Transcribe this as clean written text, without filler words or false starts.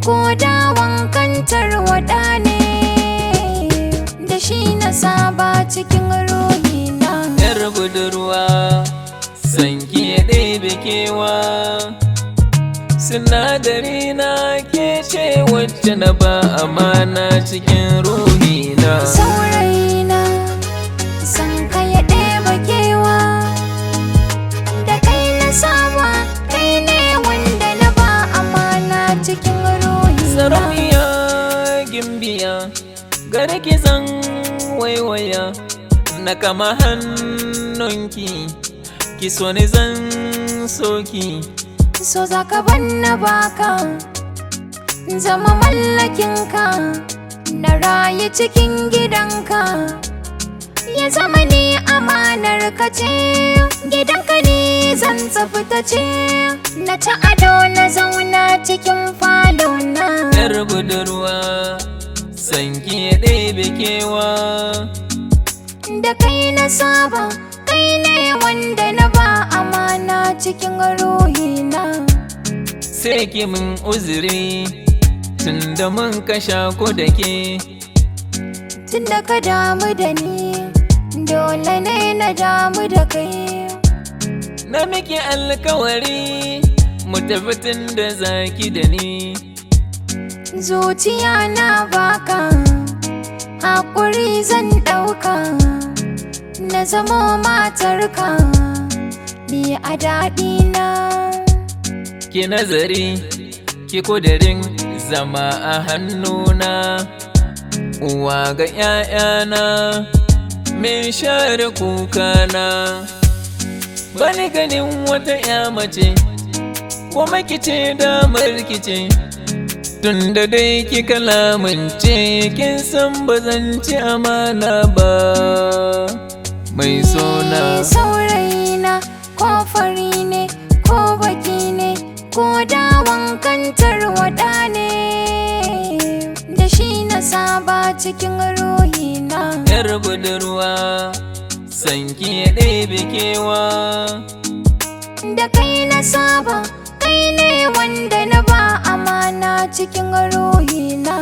ko da wankan tarwaɗa ne, da shi na saba cikin ruhina. Yar budurwa sanki ya ɗebe kewa, sinadari na ke ce wacce na ba amana cikin ruhina. Saurayina san ka ya ɗeba kewa, da kai na saba, kai ne wanda na ba amana cikin ruhina. Sarauniya gimbiya gare ki zan waiwaya, na kama hannunki ki so ni zan soki. So za ka banna baka, zama mallakinka, na raye cikin gidanka, ya zama ni amanar ka ce, gidanka ne zan tsafta ce, na ta ado na zauna cikin falona. Yar budurwa sanki ya ɗebe kewa, da kai na saba, kai ne wanda na ba amana cikin ruhina. sai ki min uzuri tunda mun kasha ko da ke. Tunda ka damu da ni, dole ne na damu da kai. Na miki alkawari mu tafi tunda zaki da ni. Zuciya na baka, haƙuri zan ɗauka, na zamo matarka, ni a daɗina. Ki nazari ki kudirin zama a hannuna, uwa ga 'ya'yana mai share kukana. Bani ganin wata 'ya mace kuma kice damar kice, tunda dai kika lamunce kin san bazan ci amana ba mai sona. Saurayina ko fari ne ko baki ne, ko da wankan tarwaɗa ne, da shi na saba cikin ruhina. Yar budurwa sanki ya ɗebe kewa, da kai na saba, kai ne wanda na ba amana cikin ruhina.